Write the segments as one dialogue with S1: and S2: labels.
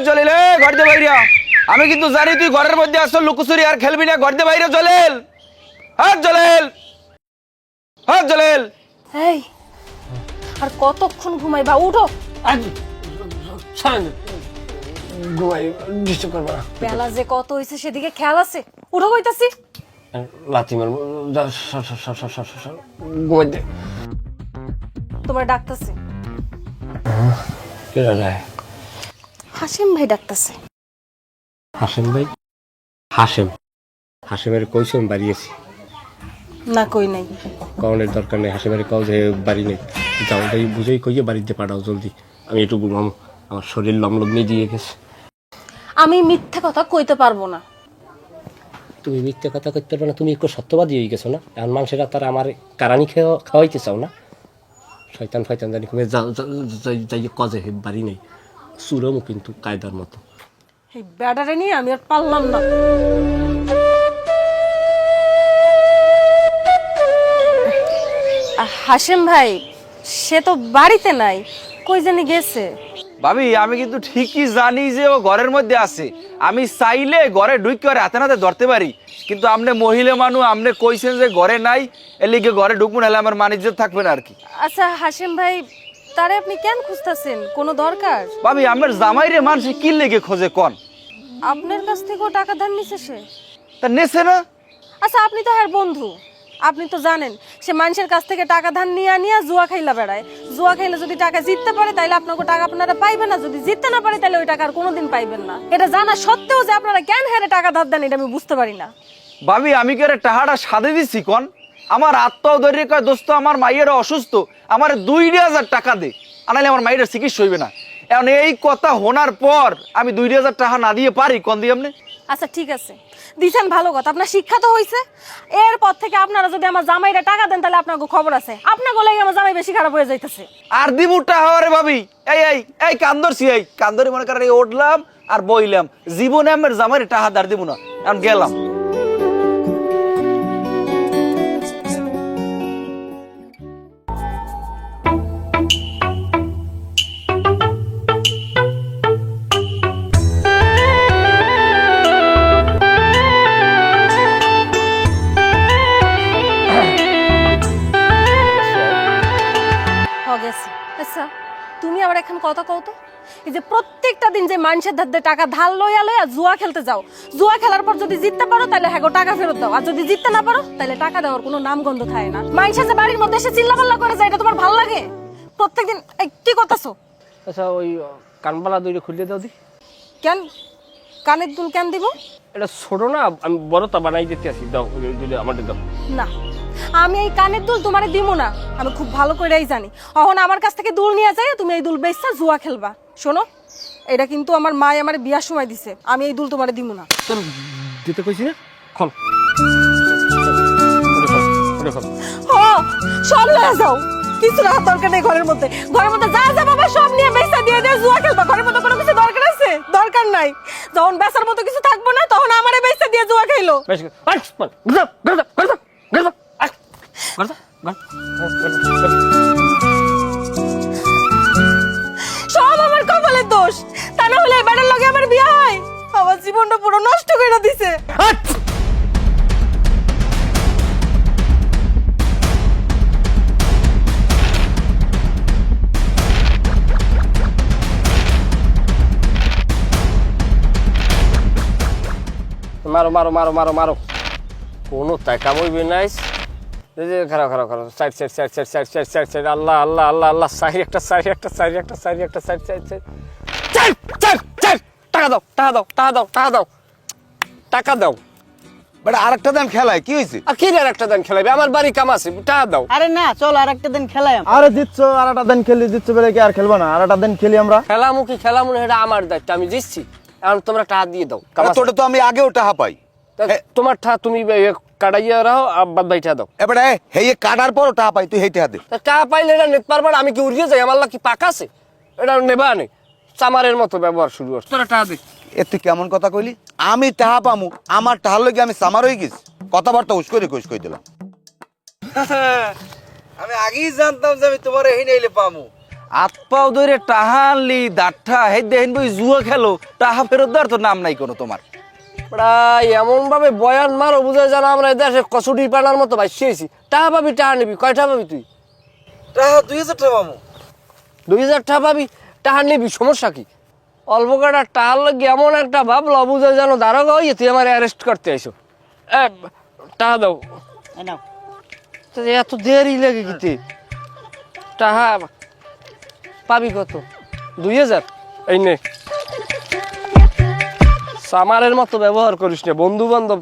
S1: জলিল ঘর দিয়ে বাইরে আমি কিন্তু জানি তুই ঘরের মধ্যে আসছো লুকোচুরি আর খেলবি না ঘর দিয়ে বাইরে জলিল জলিল জলিল
S2: এই আর কতক্ষণ ঘুমাইবা উঠো
S3: ঘুমাই ডিস্টার্ব করবা না
S2: বেলা যে কত হইছে সেদিকে খেয়াল আছে উঠো কইতাছি
S3: লাথি মারবো ঘুমাই দে
S2: তোমার ডাকতাছে
S3: কে যায়
S2: হাসিম ভাই ডাকতাছে
S3: হাসেম ভাই হাসেমের কইছে আমি বাড়িয়েছি
S2: না কই নাই
S3: কারণের দরকার নেই হাসেমের কল যে বাড়ি নেই যাও তাই বুঝেই কইয়ে বাড়িতে পাঠাও জলদি আমি একটু ঘুমাবো আমার শরীর লমলগ্নে দিয়ে গেছে
S2: আমি মিথ্যা কথা কইতে পারবো না
S3: তুমি মিথ্যে কথা করতে পারো না তুমি একটু সত্যবাদী হয়ে গেছো না এখন মানুষেরা তারা আমার কারানি খাওয়াইতে চাও না শয়তান ফয়তান জানি খুবই যাই কজে বাড়ি নেই সুরমও কিন্তু কায়দার মতো
S2: এই ব্যাটারে নিয়ে আমি আর পারলাম না হাসিম ভাই সে তো বাড়িতে নাই কই জানি গেছে
S1: ভাবি আমি কিন্তু ঠিকই জানি যে ও ঘরের মধ্যে আছে আমি চাইলে ঘরে ঢুকে আর হাতে নাতে ধরতে পারি কিন্তু আপনি মহিলা মানুষ আপনি কইছেন যে ঘরে নাই এর লিগে ঘরে ঢুকবো নাহলে আমার মানিজ্য থাকবে না আর কি
S2: আচ্ছা হাসিম ভাই তারে আপনি কেন খুঁজতেছেন কোনো দরকার
S1: ভাবি আমার জামাইরে মানুষ কি লেগে খোঁজে কোন
S2: আপনার কাছ থেকেও টাকা ধার নিছে সে
S1: তা নেছে না
S2: আচ্ছা আপনি তো হ্যাঁ বন্ধু আপনি তো জানেন সে মানুষের কাছ থেকে টাকা ধার নিয়ে জুয়া খাইলা বেড়ায় জুয়া খাইলে যদি টাকা জিততে পারে তাহলে আপনাকে টাকা আপনারা পাইবেন না যদি জিততে না পারে তাহলে ওই টাকা আর কোনোদিন পাইবেন না এটা জানা সত্ত্বেও যে আপনারা কেন হেরে টাকা ধার দেন এটা আমি বুঝতে পারি না
S1: ভাবি আমি কি আরে টাহাটা সাদে দিছি কোন আমার আত্মধৈর্য কয় দোস্ত আমার মাইয়ের অসুস্থ আমার 2000 টাকা দে আনাইলে আমার মাইয়ের চিকিৎসা হইবে না এখন এই কথা শোনার পর আমি 2000 টাকা না দিয়ে পারি কোন দিয়ে আপনি
S2: আচ্ছা ঠিক আছে দিছেন ভালো কথা আপনার শিক্ষা তো হয়েছে এরপর থেকে আপনারা যদি আমার জামাইরা টাকা দেন তাহলে আপনাকে খবর আছে আপনাকে লাগে আমার জামাই বেশি খারাপ হয়ে যাইতেছে
S1: আর দিবুটা হওয়ারে ভাবি এই কান্দরছি এই কান্দরি মনে করেন উঠলাম আর বইলাম জীবনে আমার জামাইরে টাকা ধার দিব না আমি গেলাম
S2: আচ্ছা তুমি আবার এখন কথা কও তো এই যে প্রত্যেকটা দিন যে মানুষের ধার দিয়ে টাকা ধার লইয়া জুয়া খেলতে যাও জুয়া খেলার পর যদি জিততে পারো তাহলে হ্যাঁ টাকা ফেরত দাও আর যদি জিততে না পারো তাহলে টাকা দেওয়ার কোনো নাম গন্ধ থাকে না মানুষের যে বাড়ির মধ্যে এসে চিল্লাপাল্লা করে যায় এটা তোমার ভালো লাগে প্রত্যেকদিন কি করতেছো
S3: আচ্ছা ওই কানবালা দুইটা খুলে দাও দি
S2: কেন কানের দুল কেন দিব
S3: এটা ছোট না আমি বড়টা বানাই দিতে আসি দাও দুইটা আমাদের দাও
S2: না আমি এই কানের দুল তোমারে দিব না আমি খুব ভালো করেই জানি এখন আমার কাছ থেকে দুল নিয়ে যায় তুমি এই দুল বেচছা জুয়া খেলবা শোনো এটা কিন্তু আমার মা আমার বিয়ার সময় দিছে আমি এই দুল তোমারে দিব না
S3: তোর দিতে কইছি না খল
S2: সব লয়ে যাও কিছু রাখার দরকার নেই ঘরের মধ্যে যা যা বাবা সব নিয়ে বেচা দিয়ে দিয়ে জুয়া খেলবা ঘরের মধ্যে কোনো কিছু দরকার আছে দরকার নাই যখন বেচার মতো কিছু থাকবো না তখন আমারে বেচা দিয়ে জুয়া খাইলো সব আমার কপালের দোষ তা না হলে এবারের লগে আমার বিয়ে হয় আমার জীবনটা পুরো নষ্ট করে দিছে
S3: মারো মারো মারো মারো মারো কোনো টাকা বইবে নাই খারাপ খারাপ খারাপ side side side side side side side side Allah Allah Allah Allah side একটা সাইড একটা সাইড একটা সাইড একটা সাইড সাইড সাইড টাকা দাও টাকা দাও টাকা দাও টাকা দাও টাকা দাও
S1: বাট আরেকটা দাম খেলায় কি হয়েছে
S3: আর কি আর একটা দিন খেলাবে আমার বাড়ি কাম আছে টাকা দাও
S4: আরে না চল আরেকটা দিন খেলাই
S5: আরে দিচ্ছ আর একটা দিন খেলি দিচ্ছ বলে কি আর খেলবো না আর একটা দিন খেলি আমরা
S3: খেলামু কি খেলামু না এটা আমার দায়িত্ব আমি দিচ্ছি এখন তোমরা টাকা দিয়ে দাও
S1: তোটা তো আমি আগেও টাকা পাই
S3: তোমার টাকা তুমি কাটাইয়া রাখো আর বাদ বাই টাকা দাও
S1: এবারে হেয়ে কাটার পর টাকা পাই তুই হেইতে হাতে
S3: টাকা পাইলে এটা নিতে পারবা না আমি কি উড়িয়ে যাই আমার কি পাকা আছে এটা নেবা নেই চামারের মতো ব্যবহার শুরু করছে তোরা টাকা দে
S1: এ তুই কেমন কথা কইলি আমি টাকা পামু আমার টাকার লগে আমি সামার হয়ে গেছি কথাবার্তা হুশ কই দিলাম আমি আগেই জানতাম যে আমি তোমার এই নাইলে পামু হাত পাও ধরে টাহা আনলি দাঁঠা হে দেখেন বই জুয়া খেলো টাহা ফেরত দেওয়ার তো নাম নাই কোনো তোমার।
S3: প্রায় এমন ভাবে বয়ান মারো বুঝায় জানো আমরা এই দেশে কচুটি পানার মতো ভাসিয়েছি। টাকা পাবি, টাকা নিবি, কয়টা পাবি তুই?
S1: টাহা 2000 টাকা মামু।
S3: 2000 টাকা পাবি, টাকা নিবি, সমস্যা কি? অল্প কটা টাকার লাগে এমন একটা ভাবলো বুঝায় জানো দারোগা হইয়ে তুই আমার অ্যারেস্ট করতে আইসো। টাকা দাও।
S4: এই নাও।
S3: তো এত দেরি লাগে কিতে? টাকা পাবি কত? 2000। এই নে, সামারের মতো ব্যবহার করিস না, বন্ধু বান্ধব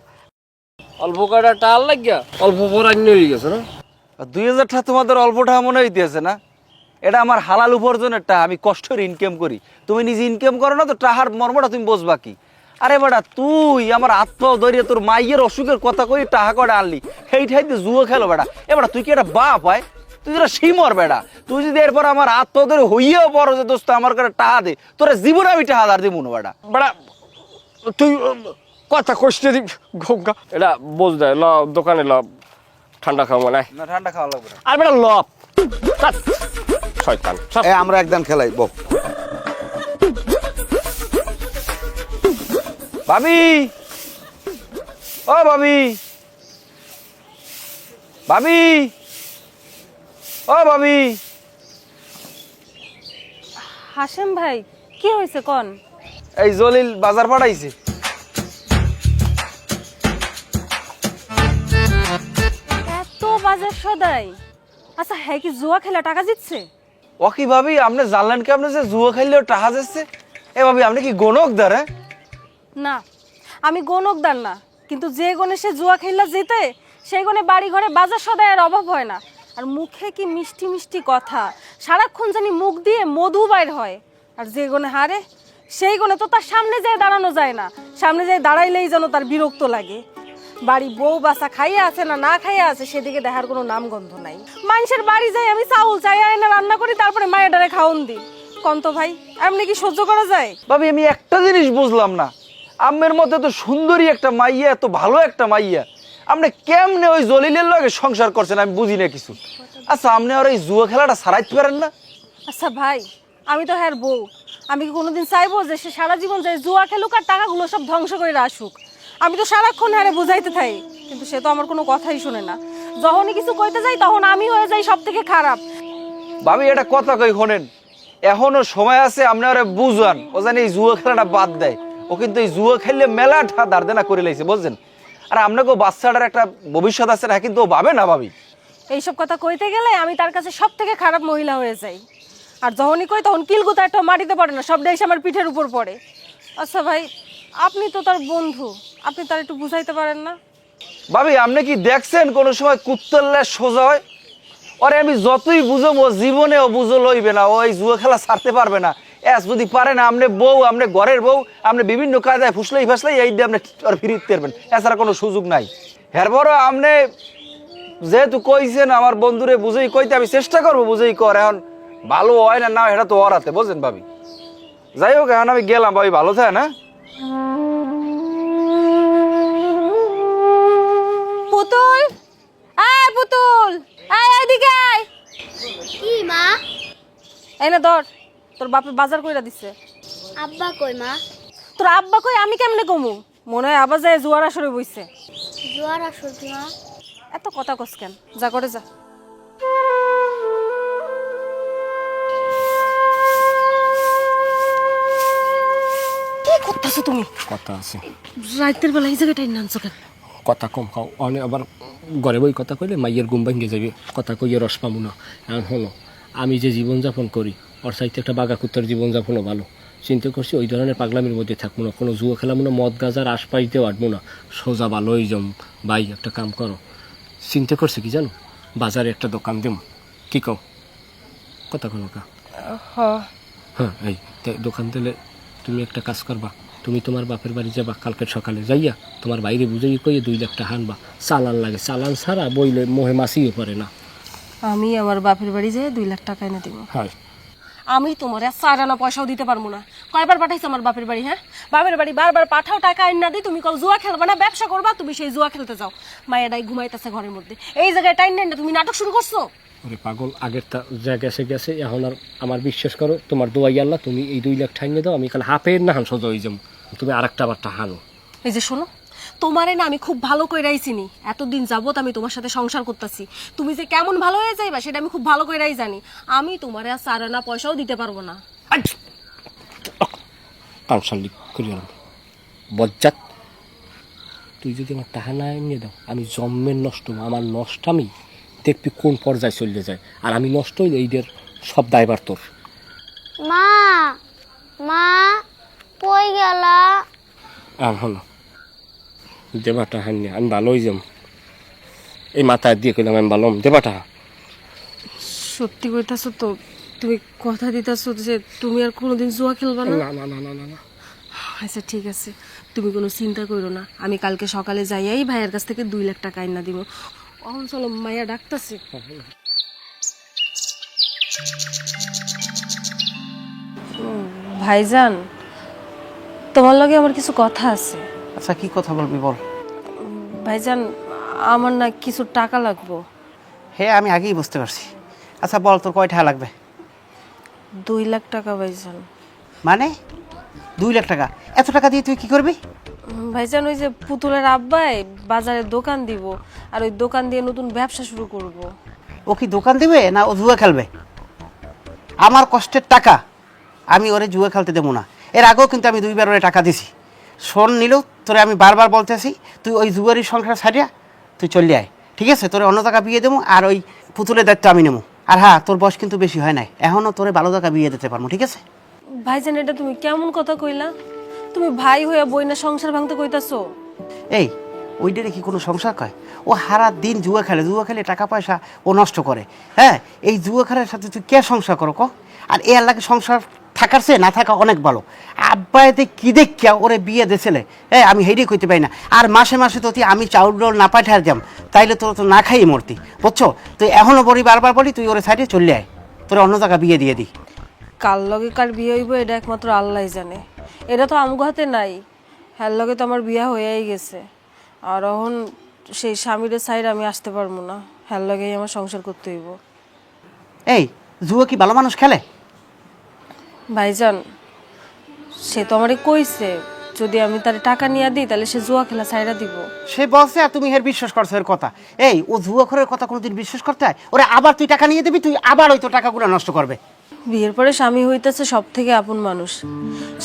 S3: অল্প কটা টাল লাগিয়া অল্প পরান্য হয়ে গেছে না।
S1: 2000 টাকা তোমাদের অল্প টাকা মনে হইতেছে না? এটা আমার হালাল উপার্জনের টাকা, আমি কষ্টের ইনকাম করি। তুমি নিজে ইনকাম করো না তো টাহার মর্মটা তুমি বুঝবা কি? আরে বেটা তুই আমার আত্মাও ধরিয়ে তোর মাইয়ের অসুখের কথা কই টাকা কটা আনলি, সেইটাইতে জুয়ো খেলো বেটা। এবার তুই কি একটা বাপ হয়? তুই যেটা সিমর বেটা। তুই যদি এরপর আমার আত্মাও ধরে হইয়াও বড় যে দোস্ত আমার কাছে টাকা দে, তোরা জীবনে আমি টাকা ধার দিব না বেটা।
S3: বেড়া তুই কথা কষ্টে দিবি গঙ্গা, এটা বোঝ দেয়। ল দোকানে ল, ঠান্ডা খাওয়া নাই।
S1: না ঠান্ডা খাওয়া লাগবে না।
S3: আর বেটা ল শয়তান।
S6: আমরা একদম খেলাই বক।
S1: ভাবি, ও ভাবি, ভাবি, ও ভাবি।
S2: হাসেম ভাই কি হয়েছে কন?
S1: এই জলিল বাজার পাঠাইছে।
S2: এত বাজার সদাই? আচ্ছা হ্যাঁ কি জুয়া খেলা টাকা জিতছে?
S1: ও কি ভাবি আপনি জানলেন কি আপনি যে জুয়া খেললেও টাকা যাচ্ছে? এ ভাবি আপনি কি গণকদার? হ্যাঁ
S2: না, আমি গণকদার না, কিন্তু যে গণে সে জুয়া খেললা যেতে সেই গণে বাড়ি ঘরে বাজার সদায়ের অভাব হয় না। আর মুখে কি মিষ্টি মিষ্টি কথা, সারাক্ষণ জানি মুখ দিয়ে মধু বাইর হয়। আর যে গণে হারে সেই গণে তো তার সামনে যেয়ে দাঁড়ানো যায় না, সামনে যেয়ে দাঁড়াইলেই যেন তার বিরক্ত লাগে। বাড়ি বউ বাসা খাইয়া আছে না না খাইয়া আছে সেদিকে দেখার কোনো নামগন্ধ নাই। মানুষের বাড়ি যাই আমি চাউল চাই না রান্না করি, তারপরে মায়ের ডারে খাওন দিই। কন্ত ভাই এমনি কি সহ্য করা যায়?
S1: ভাবি আমি একটা জিনিস বুঝলাম না, আম্মের মধ্যে তো সুন্দরী একটা মাইয়া, এত ভালো একটা মাইয়া, আপনি কেমনে ওই জলিলের লগে সংসার করছেন আমি বুঝি না কিছু। আচ্ছা আপনি আর এই জুয়া খেলাটা সারাইতে পারেন না?
S2: আচ্ছা ভাই আমি তো হ্যার বউ, আমি কি কোনোদিন চাইবো যে সে সারা জীবন যায় জুয়া খেলুক আর টাকাগুলো সব ধ্বংস করে আসুক? আমি তো সারাক্ষণ হ্যারে বুঝাইতে থাকি, কিন্তু সে তো আমার কোনো কথাই শুনে না। যখনই কিছু কইতে যাই তখন আমি হয়ে যাই সব থেকে খারাপ।
S1: ভাবি এটা কথা কই শোনেন, এখনো সময় আছে, আপনি আরে বুঝান ও জানি এই জুয়া খেলাটা বাদ দেয়। ও কিন্তু এই জুয়া খেললে মেলা ধার দেনা করে লাইছে বুঝছেন। আর আপনাকে বাচ্চাটার একটা ভবিষ্যৎ আছে না, কিন্তু ও ভাবে না ভাবি।
S2: এইসব কথা কইতে গেলে আমি তার কাছে সব থেকে খারাপ মহিলা হয়ে যাই। আর যখনই কই তখন কিলগুতা একটা মাটিতে পড়ে না, সবটাই এসে আমার পিঠের উপর পড়ে। আচ্ছা ভাই আপনি তো তার বন্ধু, আপনি তার একটু বুঝাইতে পারেন না?
S1: ভাবি আপনি কি দেখছেন কোনো সময় কুত্তরলে সোজা হয়? ওরে আমি যতই বুঝম ও জীবনে ও বুঝো লইবে না, ওই জুয়া খেলা ছাড়তে পারবে না। যদি পারে না আপনি বউ, আপনি ঘরের বউ, আপনি বিভিন্ন কায়দায় ফুসলাই ফাসলাই এই দিয়ে আপনি আর ফিরিতে পারবেন, এছাড়া কোনো সুযোগ নাই। এরপর আপনি যেহেতু কইছেন আমার বন্ধুরে বুঝেই কইতে, আমি চেষ্টা করবো বুঝেই কর। এখন ভালো হয় না না এটা তো ওরাতে বুঝছেন ভাবি। যাই হোক এখন আমি গেলাম ভাবি, ভালো থাকে না?
S2: পুতুল, আয় পুতুল, আয় এদিকে আয়।
S7: কি মা?
S2: এই না ধর, তোর বাপে বাজার কইরা দিছে।
S7: আব্বা কই মা?
S2: তোর আব্বা কই আমি কেমনে কমু? মনে হয় আবার যায় জুয়ার আসরে বইছে।
S7: জোয়ার আসর কি মা?
S2: এত কথা কস কেন, যা করে যা। কি করতেছো তুমি?
S3: কথা আছে,
S2: রাতের বেলা এই জায়গাটাই নামছো কেন?
S3: কথা কম খাও, অনেক আবার ঘরে বই কথা কইলে মাইয়ের ঘুম ভাঙিয়ে যাবে, কথা কইয়ে রস পাবো না। এখন হলো আমি যে জীবনযাপন করি ওর সাইতে একটা বাঘা কুত্তার জীবনযাপনও ভালো। চিন্তা করছি ওই ধরনের পাগলামির মধ্যে থাকবো না, কোনো জুয়া খেলাম না, মদ গাজার আশপাশতেও আটবো না, সোজা ভালোই জম। ভাই একটা কাম করো, চিন্তা করছি কি জানো, বাজারে একটা দোকান দেব, কি কও? কথা কোনো কা? হ্যাঁ এই দোকান দিলে তুমি একটা কাজ করবা, তুমি তোমার বাপের বাড়ি যাবা কালকে সকালে, যাইয়া তোমার বাইরে বুঝাই কইয়ে 2 লাখ টাকা হানবা। চালান লাগে, চালান ছাড়া বইলে মোহে মাছিও পারে না।
S2: আমি আমার বাপের বাড়ি যেয়ে 2 লাখ টাকা এনে দিব।
S3: হয়
S2: আমি তোমার চার আনা পয়সাও দিতে পারবো না। কয়বার পাঠাইছো আমার বাপের বাড়ি? হ্যাঁ বাপের বাড়ি বারবার পাঠাও, টাকা আইন না দিই, তুমি কও জুয়া খেলবা না ব্যবসা করবা, তুমি সেই জুয়া খেলতে যাও। মায়েরাই ঘুমাইতেছে ঘরের মধ্যে, এই জায়গায় টাইম নেই না, তুমি নাটক শুরু করছো।
S3: ওরে পাগল, আগের যা গেছে গেছে, এখন আর আমার বিশ্বাস করো, তোমার দোয়াই আল্লাহ, তুমি এই 2 লাখ ঠাইনে দাও, আমি কাল হাফের না হান সোজা হয়ে যাবো, তুমি আর একটা আবার টাহানো।
S2: এই যে শোনো, তোমারে না আমি খুব ভালো কইরাই চিনি, এতদিন যাবত আমি তোমার সাথে সংসার করতেছি, তুমি যে কেমন ভালো হয়ে যাইবা সেটা আমি খুব ভালো কইরাই জানি। আমি তোমারে আর 4 আনা পয়সাও দিতে পারবো না।
S3: কানসাল্লি করিও না বজ্জাত, তুই যদি আমার টাকা না এনে দাও, আমি জন্মের নষ্ট, আমার নষ্ট আমি দেখবি কোন পর্যায়ে চলে যায়, আর আমি নষ্ট হইলে এইদের সব দায়বার তোর।
S7: মা মা কই গেলা?
S3: আর হলো দেবাটা হান্নি, আমি ভালো হয়ে যাম, এই মাথায় দিয়ে কইলাম আমি ভালো দেবাটা।
S2: সত্যি কইতাছো তো? তুমি কথা দিতেছো যে তুমি আর কোনোদিন জুয়া খেলবা না?
S3: না না না না না না,
S2: আচ্ছা ঠিক আছে, তুমি কোনো চিন্তা করো না, আমি কালকে সকালে যাইয়াই ভাইয়ের কাছ থেকে 2 লাখ টাকা আইনা দিব। অহন চলো, মাইয়া ডাকতাছে। ভাইজান, তোমার লগে আমার কিছু কথা আছে।
S4: আচ্ছা কি কথা বলবি বল।
S2: ভাইজান, আমার না কিছু টাকা লাগবো।
S4: হ্যাঁ আমি আগেই বুঝতে পারছি। আচ্ছা বল তোর কয় টাকা লাগবে?
S2: 2 লাখ টাকা ভাইজান।
S4: মানে 2 লাখ টাকা? এত টাকা দিয়ে তুই কি করবি?
S2: ভাইজান, ওই যে পুতুলের আব্বাই বাজারে দোকান দিব, আর ওই দোকান দিয়ে নতুন ব্যবসা শুরু করব।
S4: ও কি দোকান দিবে না ও জুয়া খেলবে? আমার কষ্টের টাকা আমি ওরে জুয়া খেলতে দেবো না। এর আগেও কিন্তু আমি 2 বার ওরে টাকা দিছি। শোন নিল, তোরে আমি বারবার বলতেছি তুই ওই জুয়ারির সংসার ছাড়িয়া তুই চলে আয়, ঠিক আছে? তোরে অন্য টাকা বিয়ে দেবো, আর ওই পুতুলের দায়িত্ব আমি নেবো। আর হ্যাঁ, তোর বয়স কিন্তু বেশি হয় নাই, এখনও তোরে ভালো টাকা বিয়ে দিতে পারবো, ঠিক আছে?
S2: ভাইজান, এটা তুমি কেমন কথা কইলা? তুমি ভাই হইয়া বইনা সংসার ভাঙতে কইতাছো?
S4: এই ওইটারে কি কোনো সংসার কয়? ও সারা দিন জুয়া খেলে টাকা পয়সা ও নষ্ট করে। হ্যাঁ, এই জুয়া খেলার সাথে তুই কে সংসার করো ক? আর এ আল্লাহকে সংসার থাকার চেয়ে না থাকা অনেক ভালো। আব্বা এতে কি দেখিয়া ওরে বিয়ে দিয়েছিলে, আমি হেডি কইতে পারি না। আর মাসে মাসে তো আমি চাউল ডাল না পাঠার যাম, তাইলে তোর তো না খাইয়ে মরতি, বুঝছো? তুই এখনও বলি বারবার বলি তুই ওরে সাইডে চলে আয়, তোরে অন্য জায়গা বিয়ে দিয়ে দিই।
S2: কার লগে কার বিয়ে হইব এটা একমাত্র আল্লাহই জানে, এটা তো আমগো হাতে নাই। হ্যার লগে তো আমার বিয়া হয়েই গেছে, আর এখন সেই স্বামীর সাইড আমি আসতে পারবো না, হ্যার লগেই আমার সংসার করতে হইব।
S4: এই জুয়া কি ভালো মানুষ খেলে?
S2: ভাইজান, সে তো আমারে কইছে যদি আমি তার টাকা নিয়ে দিই তাহলে সে জুয়া খেলা ছাইড়া দিব।
S4: সে বলছে আর তুমি এর বিশ্বাস করছো এর কথা? এই ও জুয়াখোরের কথা কোনোদিন বিশ্বাস করতে হয়? ওরে আবার তুই টাকা নিয়ে দিবি, তুই আবার ওই তো টাকাগুলো নষ্ট করবে।
S2: বিয়ের পরে স্বামী হইতেছে সব থেকে আপন মানুষ,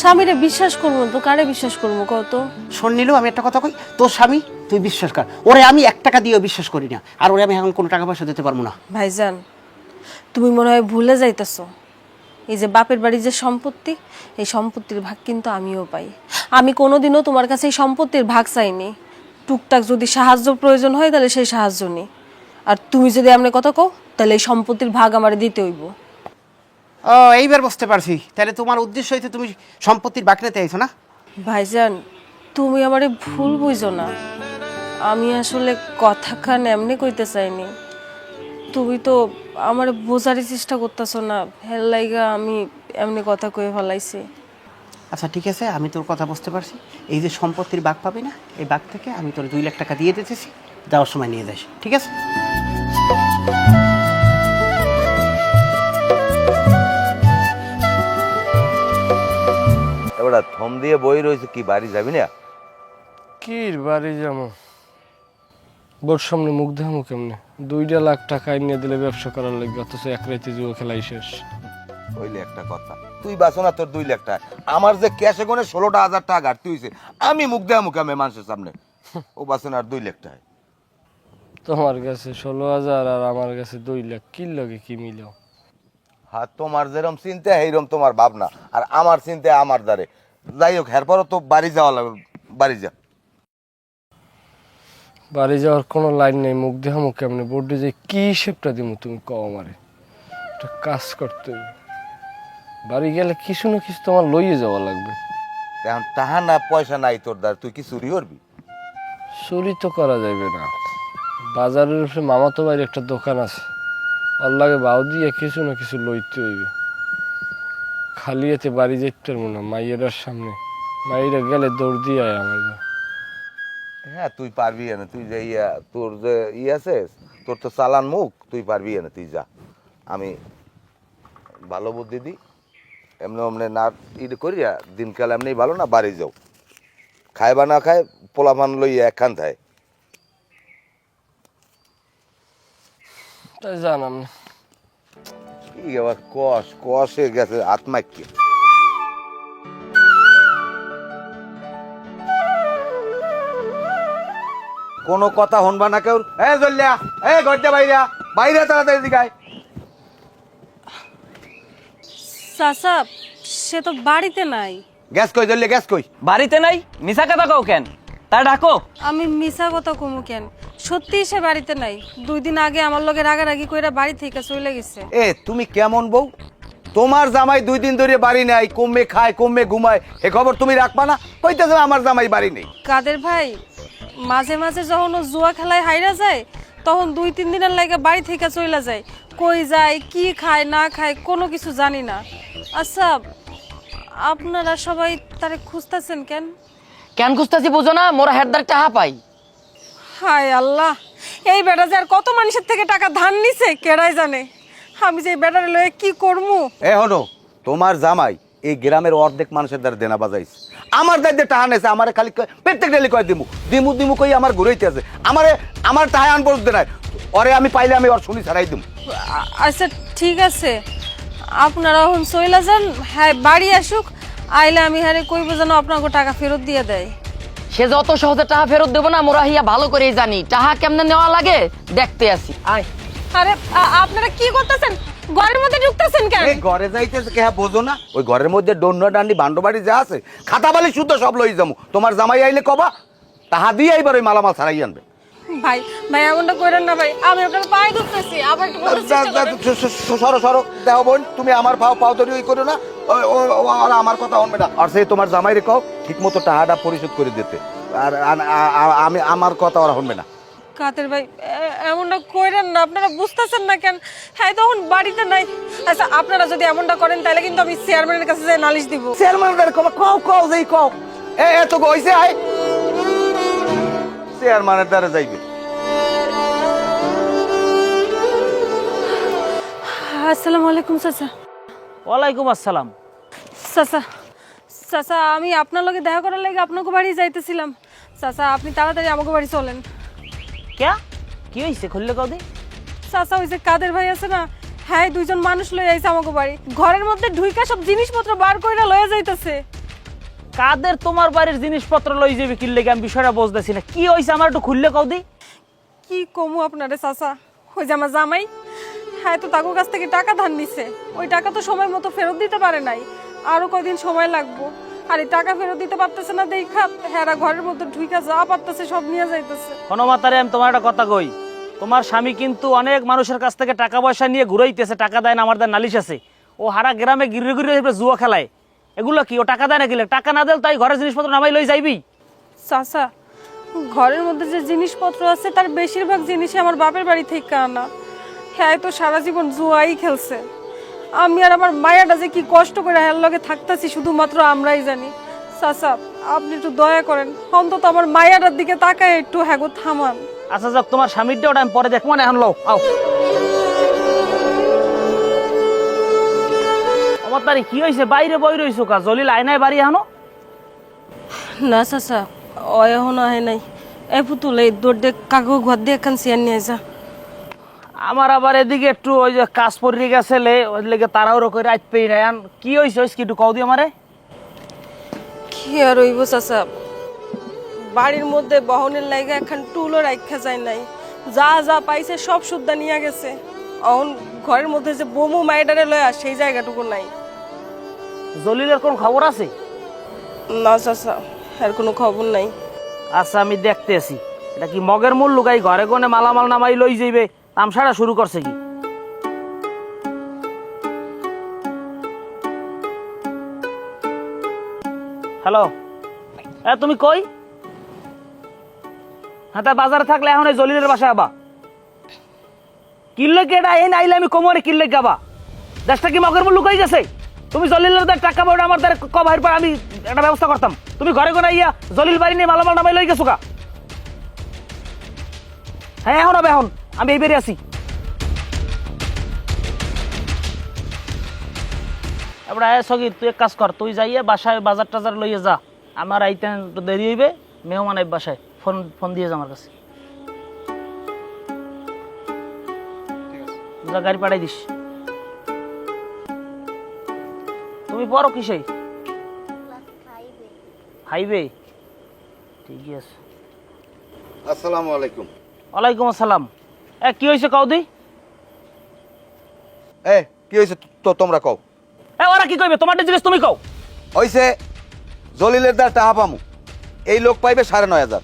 S2: স্বামীরে বিশ্বাস করবো তো কারে বিশ্বাস করবো কত?
S4: শোন নিলেও আমি একটা কথা কই, তোর স্বামী তুই বিশ্বাস কর, ওরে আমি 1 টাকা দিয়েও বিশ্বাস করি না, আর ওরে আমি এখন কোনো টাকা পয়সা দিতে পারবো না।
S2: ভাইজান, তুমি মনে হয় ভুলে যাইতেছো, এই যে বাপের বাড়ির যে সম্পত্তি, এই সম্পত্তির ভাগ কিন্তু আমিও পাই। আমি কোনোদিনও তোমার কাছে এই সম্পত্তির ভাগ চাইনি, টুকটাক যদি সাহায্য প্রয়োজন হয় তাহলে সেই সাহায্য নি। আর তুমি যদি এমনি কথা কও তাহলে এই সম্পত্তির ভাগ আমার দিতে হইব।
S4: ও এইবার বুঝতে পারছি, তাহলে তোমার উদ্দেশ্য হইতে তুমি সম্পত্তির ভাগ নিতে আইছো না?
S2: ভাইজান, তুমি আমারে ভুল বুঝো না, আমি আসলে কথাখান এমনি কইতে চাইনি। তুমি তো আমার বোঝারই চেষ্টা করতেছো না, হেল লাইগা আমি এমনি কথা কয়ে ফেলাইছি।
S4: আচ্ছা ঠিক আছে, আমি তোর কথা বুঝতে পারছি। এই যে সম্পত্তির ভাগ পাবি না, এই ভাগ থেকে আমি তোর 2 লাখ টাকা দিয়ে দিতেছি, যাওয়ার সময় নিয়ে যাস, ঠিক আছে?
S6: এবার থম দিয়ে বই রয়েছে, কি বাড়ি যাবি না?
S3: কি বাড়ি যাবো, বোর সামনে মুখ দেখামো কেমনে? 2 লাখ টাকা এনে দিলে ব্যবসা করার লাগবে, অথচ এক রাইতে জুয়া খেলাই শেষ।
S6: হইলে একটা কথা, তুই বাঁচো না তোর 2 লাখ টাকা, আমার যে ক্যাশে কোনে 16,000 টাকা ঘাটতি হয়েছে, আমি মুখ দেয়া মুখে আমি মানুষের সামনে, ও বাঁচো না আর 2 লাখ টাকা।
S3: তোমার কাছে 16,000 আর আমার কাছে 2 লাখ, কি লাগে কি মিলাও?
S6: হ্যাঁ, তোমার যেরকম চিন্তা সেইরকম তোমার ভাবনা, আর আমার চিন্তা আমার দ্বারে। যাই হোক, এরপরও তো বাড়ি যাওয়া লাগবে, বাড়ি যা।
S3: বাড়ি যাওয়ার কোনো লাইন নেই, মুখ দেখামো কেমনে? বোর্ডে যে কি হিসেবটা দিব তুমি কও আমারে? একটা কাজ করতে হবে, বাড়ি গেলে কিছু না কিছু তোমার লইয়ে যাওয়া লাগবে।
S6: এখন টাহা না পয়সা নাই তোর দ্বারা, তুই কি চুরি করবি?
S3: চুরি তো করা যাবে না, বাজারের উপরে মামাতো বাড়ির একটা দোকান আছে, ওর লাগে বাউ দিয়ে কিছু না কিছু লইতে হইবে। খালি এতে বাড়ি যেতে পারবো না, মাইয়েরার সামনে, মাইয়েরা গেলে দৌড় দিয়ে আয় আমার।
S6: হ্যাঁ তুই পারবি না, তুই যে তোর যে আছে তোর তো চালান মুখ, তুই পারবি না, তুই যা। আমি ভালো বুদ্ধি দিই, এমনি অমনি না করিয়া দিনকাল এমনি ভালো না, বাড়ি যাও, খায় বা না খায় পোলাপান লইয়া একখান থায়।
S3: তাই জানাম না।
S6: কি আবার কষে গেছে আত্মাকে। কোনো কথা হনবা না কেউ। এ জল্লিয়া, এ ঘরটা বাইরা বাইরে তাড়াতাড়ি দিকায়।
S2: চাচা সে তো বাড়িতে নাই।
S6: গ্যাস কই জল্লিয়া, গ্যাস কই?
S1: বাড়িতে নাই? মিছা কথা কও কেন? তা ডাকো।
S2: আমি মিছা কথা কমু কেন, সত্যি সে বাড়িতে নাই। 2 দিন আগে আমার লগে রাগারাগি কইরা বাড়ি থেকে চলে গেছে।
S6: এ তুমি কেমন বউ? তোমার জামাই 2 দিন ধরে বাড়ি নাই, কমে খায় কমে ঘুমায়, এ খবর তুমি রাখবা না? কইতেছ আমার জামাই বাড়ি নেই।
S2: কাদের ভাই মাঝে মাঝে যখন ও জুয়া খেলায় হাইরা যায় তখন 2-3 দিনের লাগে বাড়ি থেকে চলে যায়। কই যায়, কি খায় না খায় কোনো কিছু জানি না। আচ্ছা আপনারা সবাই তারে খুঁজতেছেন কেন?
S8: কেন খুঁজতেছি বুঝো না? মোরা হেডদার টাকা পাই।
S2: হায় আল্লাহ, এই বেটা যে আর কত মানুষের থেকে টাকা ধার নিছে কেডাই জানে। আমি যে এই বেটারে লয়ে কি করবো।
S6: এ হনো, তোমার জামাই এই গ্রামের অর্ধেক মানুষের দ্বারা দেনা বাজাইছে। আমার দায়িত্বে টাহা নেছে, আমার খালি প্রত্যেক ডেলি কয় দিমু দিমু দিমু কই আমার ঘুরাইতে আছে। আমার টাহা আন বলতে নাই, ওরে আমি পাইলে আমি ওর শুনি ছাড়াই দিমু।
S2: আচ্ছা ঠিক আছে, আপনারা এখন চইলা যান। হ্যাঁ বাড়ি আসুক, আইলে আমি হারে কইব যেন আপনাকে টাকা ফেরত দিয়ে দেয়।
S8: সে যত সহজে টাকা ফেরত দেবো না, মোরা হিয়া ভালো করেই জানি টাকা কেমনে নেওয়া লাগে, দেখতে আসি। আয়
S2: আরে আপনারা কি করতেছেন? ঘরের মধ্যে ঢুকতেছেন কেন?
S6: এই ঘরে যাইতেছে কে বোঝো না? ওই ঘরের মধ্যে ডন্ডা ডান্ডি বান্ডবাড়ি যা আছে খাতা বালি শুদ্ধ সব লই যামু। তোমার জামাই আইলে কবা তাহা দিয়ে এইবার ওই মালামাল ছাড়াই আনবে।
S2: ভাই ভাই এমনটা করেন না ভাই, আমি আপনার পায়ে ধরতেছি। আবার একটু বলার চেষ্টা করেন।
S6: সরো সরো দেও বোন, তুমি আমার পাও ধরে ওই করো না। ওরা আমার কথা শুনবে না। আর সেই তোমার জামাই রে কও ঠিক মতো টাকাটা পরিশোধ করে দিতে। আর আমি আমার কথা ওরা শুনবে না।
S2: কাদের ভাই এমনটা করেন না, আপনারা বুঝতেছেন না কেন? হ্যাঁ তখন বাড়িতে নাই। আচ্ছা আপনারা যদি এমনটা করেন তাহলে কিন্তু আমি চেয়ারম্যানের কাছে যাই নালিশ দিব।
S6: চেয়ারম্যানের কও কও যেই কও এ তো কইছে আই চেয়ারম্যানের দ্বারা যাইবে।
S2: আসসালামু আলাইকুম চাচা।
S1: ওয়ালাইকুম আসসালাম।
S2: চাচা চাচা আমি আপনার লগে দেখা করার লাগে আপনাকে বাড়ি যাইতেছিলাম। চাচা আপনি তাড়াতাড়ি আমাকে বাড়ি চলেন।
S1: কে কি হইছে খুললে কও দি?
S2: চাচা ওই যে কাদের ভাই আছে না, হ্যাঁ 2 জন মানুষ লয়ে আইছে আমাকে বাড়ি। ঘরের মধ্যে ঢুইকা সব জিনিসপত্র বার কইরা লয়ে যাইতেছে।
S1: কাদের তোমার বাড়ির জিনিসপত্র লই যাবে কি লাগে? আমি বিষয়টা বুঝতেছি না, কি হইছে আমার একটু খুললে কও দি।
S2: কি কমু আপনারে চাচা, ওই যে আমার জামাই হ্যাঁ তো তাকে কাছ থেকে টাকা ধার নিছে। ওই টাকা তো সময় মতো ফেরত দিতে পারে নাই, আরো কয়দিন সময় লাগবো। আর এই টাকা ফেরত দিতে পারতেছে না দেখা হ্যাঁ ঘরের মধ্যে ঢুইকা যা পারতেছে সব নিয়ে যাইতেছে।
S1: হনমাতারে আমি তোমার একটা কথা কই, তোমার স্বামী কিন্তু অনেক মানুষের কাছ থেকে টাকা পয়সা নিয়ে ঘুরাইতেছে, টাকা দেয় না, আমার দেয় নালিশ আছে। ও হারা গ্রামে গিরে গিরে জুয়া খেলায়। এগুলো কি ও টাকা দেয় না? গেলে টাকা না দিলে তাই ঘরের জিনিসপত্র নামাই লই যাইবি?
S2: চাচা ঘরের মধ্যে যে জিনিসপত্র আছে তার বেশিরভাগ জিনিসই আমার বাপের বাড়ি থেকে আনা। হ্যাঁ তো সারা জীবন জুয়াই খেলছে। আমি আর আমার মায়াটা যে কি কষ্ট করে হ্যার লগে থাকতেছি শুধুমাত্র আমরাই জানি। চাচা আপনি একটু দয়া করেন, অন্তত আমার মায়াটার দিকে তাকায় একটু হ্যাগো থামান।
S1: আচ্ছা যাক, তোমার স্বামীরটা ওটা আমি পরে দেখবো না, এখন লও আও। আমার তারি কি হয়েছে? বাইরে বই রইছো কা? জলিল আয়নায় বাড়ি এখনো?
S2: না চাচা ও এখনো আহে নাই। এ পুতুল এই দৌড় দিয়ে কাগজ ঘর দিয়ে একখান চেয়ার নিয়ে যা।
S1: আমার আবার এদিকে একটু ওই যে কাজ পড়ে গেছে, ওই লেগে তাড়াহুড়ো করে রাত পেয়ে নাই। কি হয়েছে কি একটু কও দি আমারে।
S2: কি আর হইব চাচা, বাড়ির মধ্যে বহনের লাইগা একখান টুলও রাখা যায় নাই। যা যা পাইছে সব সুদ্ধা নিয়ে গেছে। এখন ঘরের মধ্যে যে বোমু মাইডারে লয়া সেই জায়গাটুকু নাই।
S1: জলিলের কোন খবর আছে?
S2: না চাচা এর কোনো খবর নাই।
S1: আচ্ছা আমি দেখতেছি, এটা কি মগের মূল লুকাই ঘরে গনে মালামাল নামাই লই যাইবে, তামসাড়া শুরু করছে কি? হ্যালো, তুমি কই? হ্যাঁ তা বাজারে থাকলে এখন এই জলিলের বাসায় আবা কিনলে কেটা এই নাইলে আমি কোমরে কিনলে গাবা। দেশটা কি মগের মূল লুকাই গেছে? তুমি জলিলের টাকা পাওয়া আমার দ্বারা কবাইর পর আমি একটা ব্যবস্থা করতাম। তুমি ঘরে গনে ইয়া জলিল বাড়ি নিয়ে মালামাল নামাই লই গেছো কা? হ্যাঁ এখন হবে, এখন
S9: আমি এইবারে আছি। এবার সগির তুই এক কাজ কর, তুই যাইয়ে বাসায় বাজার টাজার লইয়ে যা, আমার আইতে একটু দেরি হইবে, মেহমান আইব বাসায়, ফোন ফোন দিয়ে যা আমার কাছে। যা গাড়ি পাঠাই দিস। তুমি পড়ো কিসে? হাইবে। ঠিকই আছে।
S6: আসসালামু আলাইকুম।
S9: ওয়ালাইকুম আসসালাম। কি হয়েছে কৌদি?
S6: কি হয়েছে তো তোমরা কও?
S9: ওরা কি কইবে? তোমার জিনিস তুমি কও।
S6: হইছে জলিলের দ্বার টাহা পামু, এই লোক পাইবে 9,500,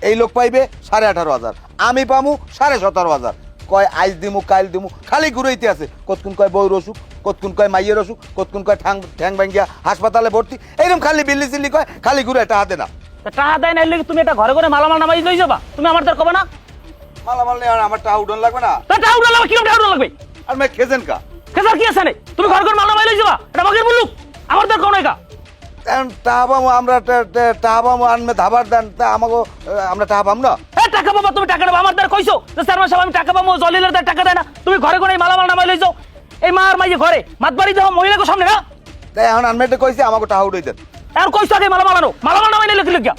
S6: এই লোক পাইবে 18,500, আমি পামু 17,500। কয় আইজ দিমু কাইল দিমু, খালি ঘুরাইতে আছে। কতক্ষণ কয় বউর অসুখ, কতক্ষণ কয় মাইয়ের অসুখ, কতক্ষণ কয় ঠ্যাং ভাঙ্গিয়া হাসপাতালে ভর্তি, এইরকম খালি বিল্লি চিল্লি কয়, খালি ঘুরে টাহা দে না।
S9: টাকা দেয় না, তুমি এটা ঘরে ঘরে মালামাল নামাই লই যাবা? তুমি আমার তার কবে না
S6: মালামাল নেই, আমার টাহা উঠন লাগবে না?
S9: টাকা উড়া লাগবে, কিরকম টাকা উড়া লাগবে?
S6: আর মেয়ে খেজেন কা
S9: কেসার কি আছে? তুমি ঘর ঘর মাল নামাই লই যাবা? এটা বাগের মুলুক, আমার তার কোন একা
S6: টাহা পামু আমরা, টাহা পামু আনবে ধাবার দেন, তা আমাকে আমরা টাহা পাম না?
S9: টাকা পাবো, তুমি টাকা দেবো। আমার দ্বার কইছো যে স্যার মাসে আমি টাকা পাবো, জলিলের দ্বার টাকা দেয় না, তুমি ঘরে ঘরে মালামাল নামাই লই যাও। এই মার মাইয়ে ঘরে মাতবাড়ি যাও মহিলাকে সামনে না,
S6: তাই এখন আনমেটে কইছে আমাকে টাহা উঠাই দেন।
S9: আর কইছো আগে মালামাল আনো, মালামাল নামাই নিলে কি লাগিয়া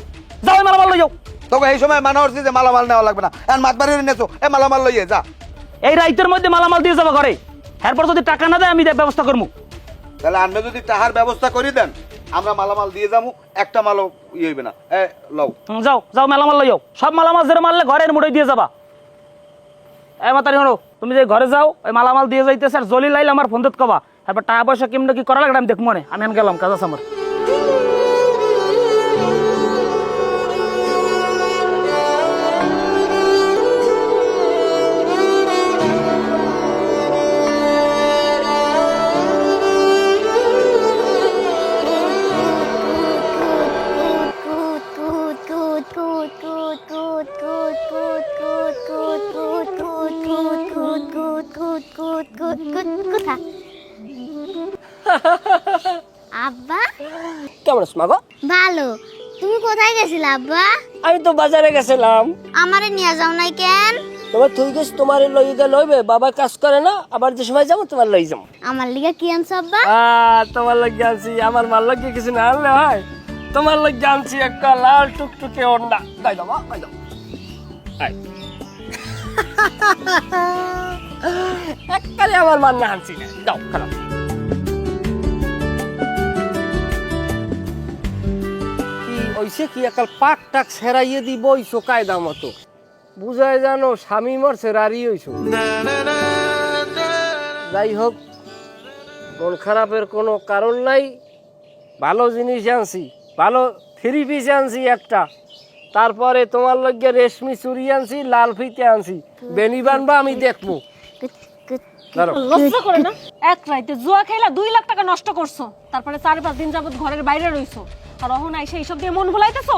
S9: যাও, এই মালামাল লই যাও।
S6: তোকে এই সময় মানা হচ্ছে যে মালামাল নেওয়া লাগবে না, এখন মাতবাড়ি নেছো, এ মালামাল লইয়ে যা।
S9: এই রাইতের মধ্যে মালামাল দিয়ে যাবো ঘরে, এরপর যদি টাকা না দেয় আমি ব্যবস্থা করবো।
S6: তাহলে আনবে যদি টাহার ব্যবস্থা করে দেন, আমরা মালামাল দিয়ে যাবো, একটা মালও ইয়ে হইবে না। লও
S9: যাও যাও, মালামাল লই যাও, সব মালামাল যেটা মারলে ঘরের মুড়ে দিয়ে যাবা। মাতারি হলো, তুমি যে ঘরে যাও, ওই মালামাল দিয়ে যাইতেছে, আর জলি লাইলে আমার ফোন দিতে কবা, এবার টাকা পয়সা কেমন কি করা লাগে আমি দেখবো, আমি এখন গেলাম, কাজ আছে আমার।
S7: আব্বা
S3: কেমন আছো মা গো?
S7: ভালো। তুমি কোথায় গেছিলে আব্বা?
S3: আমি তো বাজারে গেছিলাম।
S7: আমারে নিয়ে যাও নাই কেন?
S3: তোমার তুই গেছ, তোমার লইতে লইবে, বাবা কাজ করে না, আবার যে সময় যাবো তোমার লই যাবো।
S7: আমার লিগা কি আনছো আব্বা?
S3: তোমার লগে আনছি, আমার মার লগে কিছু না আনলে হয়? তোমার লগে আনছি একটা লাল টুকটুকে ওন্ডা, গাই দাও গাই দাও। একবারে আমার মান না আনছি না, যাও খারাপ। কি ওইসে কি একাল পাক টাক সেরাইয়ে দিব ওইসো কায়দা মতো, বুঝায় জানো স্বামী মরছে রারি হইছো। যাই হোক, মন খারাপের কোনো কারণ নাই, ভালো জিনিস আনছি, ভালো থ্রি পিস আনছি একটা, তারপরে তোমার লগে রেশমি চুরি আনছি, লাল ফিতে আনছি, বেনি বানবা আমি দেখবো।
S2: লজ্জা করে না? এক রাইতে জুয়া খেলা 2 লাখ টাকা নষ্ট করছো, তারপরে 4-5 দিন যাবত ঘরের বাইরে রইছো, আর অহন আইসা এইসব দিয়ে মন ভুলাইতেছো।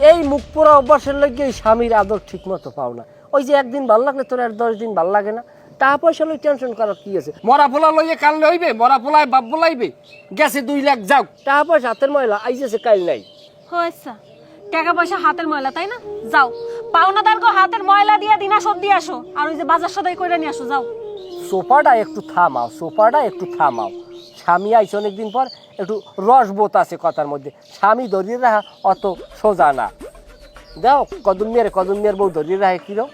S3: এই মুখ পোড়া অভ্যাসের লগে স্বামীর আদর ঠিক মতো পাও না। ওই যে একদিন ভাল লাগলে তোর আর 10 দিন ভাল লাগে না, টাকা পয়সা লই টেনশন করার কি আছে? মরা পোলা লইয়ে কানলে হইবে? মরা পোলায় বাপ বলাইবে? গেছে 2 লাখ, যাও, টাকা পয়সা হাতের ময়লা, আইসেছে কাইল নাই।
S2: হয়েছে টাকা পয়সা হাতের ময়লা, তাই না? যাও পাওনাদারকে হাতের ময়লা দিয়া দিনা শোধ দিয়ে আসো, আর ওই যে বাজার সদাই কইরা নিয়ে আসো। যাও,
S3: সোফাটা একটু থামাও, সোফাটা একটু থামাও। স্বামী আইসে অনেকদিন পর, একটু রসবোধ আছে কথার মধ্যে, স্বামী ধরিয়ে রাখা অত সোজা না। দাও কদম মিয়ার বউ ধরিয়ে রাখে কিরো,